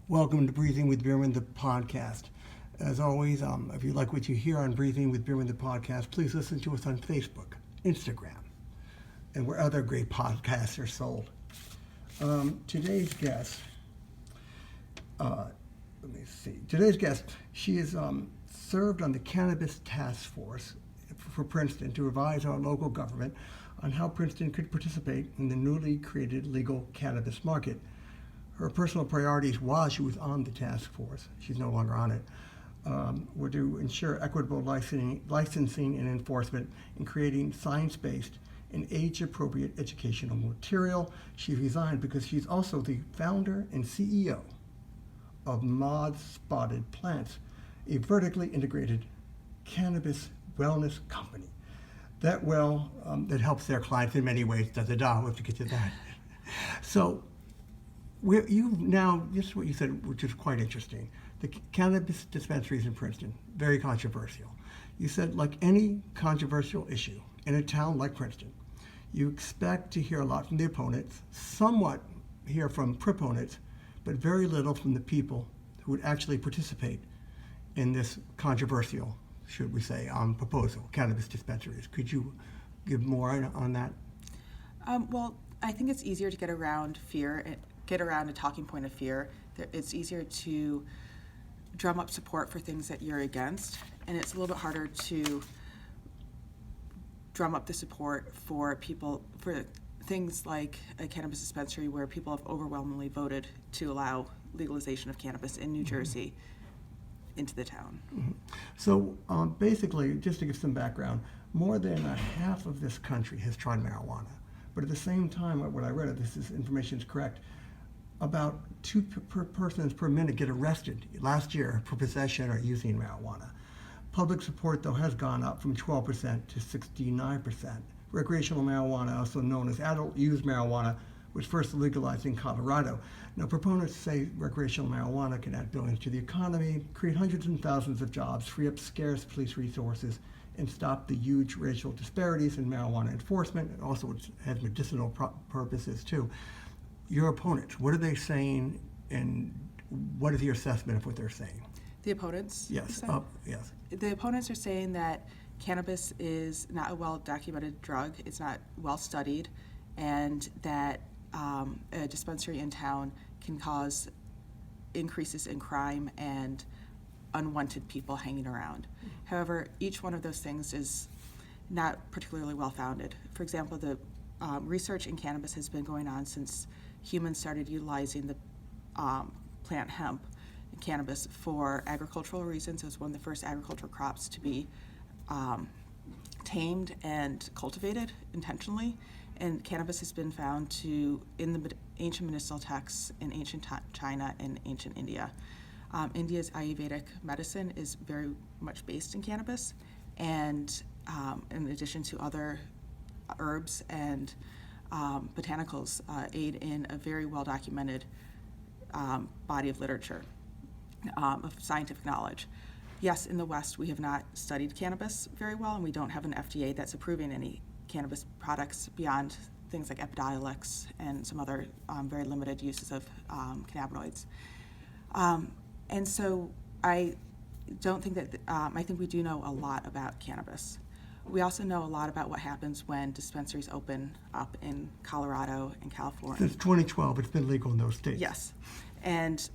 Welcome to Breathing with Bierman, the podcast. As always, if you like what you hear on Breathing with Bierman, the podcast, please listen to us on Facebook, Instagram, and where other great podcasts are sold. Today's guest, she is served on the Cannabis Task Force for Princeton to advise our local government on how Princeton could participate in the newly created legal cannabis market. Her personal priorities while she was on the task force, she's no longer on it, were to ensure equitable licensing and enforcement in creating science-based and age-appropriate educational material. She resigned because she's also the founder and CEO of Mod Spotted Plants, a vertically integrated cannabis wellness company that helps their clients in many ways. We'll have to get to that. So, this is what you said, which is quite interesting. The cannabis dispensaries in Princeton, very controversial. You said, like any controversial issue in a town like Princeton, you expect to hear a lot from the opponents, somewhat hear from proponents, but very little from the people who would actually participate in this controversial, should we say, proposal, cannabis dispensaries. Could you give more on that? Well, I think it's easier to get around fear, get around a talking point of fear. It's easier to drum up support for things that you're against, and it's a little bit harder to drum up the support for things like a cannabis dispensary where people have overwhelmingly voted to allow legalization of cannabis in New Jersey into the town. Mm-hmm. So basically, just to give some background, more than a half of this country has tried marijuana. But at the same time, what I read, if this information is correct, about 2 persons per minute get arrested last year for possession or using marijuana. Public support, though, has gone up from 12% to 69%. Recreational marijuana, also known as adult use marijuana, was first legalized in Colorado. Now, proponents say recreational marijuana can add billions to the economy, create hundreds and thousands of jobs, free up scarce police resources, and stop the huge racial disparities in marijuana enforcement. It also has medicinal purposes, too. Your opponents, what are they saying, and what is your assessment of what they're saying? The opponents? Yes. Yes. The opponents are saying that cannabis is not a well-documented drug, it's not well-studied, and that a dispensary in town can cause increases in crime and unwanted people hanging around. However, each one of those things is not particularly well-founded. For example, the research in cannabis has been going on since humans started utilizing the plant hemp and cannabis for agricultural reasons. It was one of the first agricultural crops to be tamed and cultivated intentionally. And cannabis has been found to, in the ancient medicinal texts in ancient China and ancient India. India's Ayurvedic medicine is very much based in cannabis, and in addition to other herbs and botanicals, aid in a very well-documented body of literature, of scientific knowledge. Yes, in the West, we have not studied cannabis very well, and we don't have an FDA that's approving any cannabis products beyond things like Epidiolex and some other very limited uses of cannabinoids. And so I don't think that, I think we do know a lot about cannabis. We also know a lot about what happens when dispensaries open up in Colorado and California. Since 2012, it's been legal in those states. Yes. And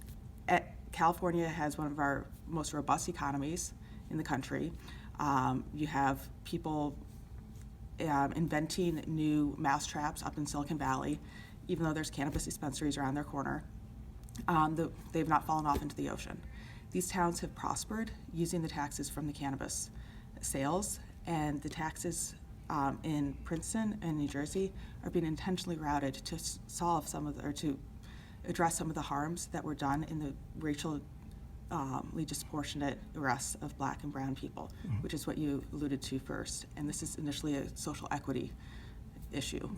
California has one of our most robust economies in the country. You have people inventing new mousetraps up in Silicon Valley, even though there's cannabis dispensaries around their corner. They've not fallen off into the ocean. These towns have prospered using the taxes from the cannabis sales, and the taxes in Princeton and New Jersey are being intentionally routed to solve to address some of the harms that were done in the racially disproportionate arrests of Black and brown people, which is what you alluded to first. And this is initially a social equity issue.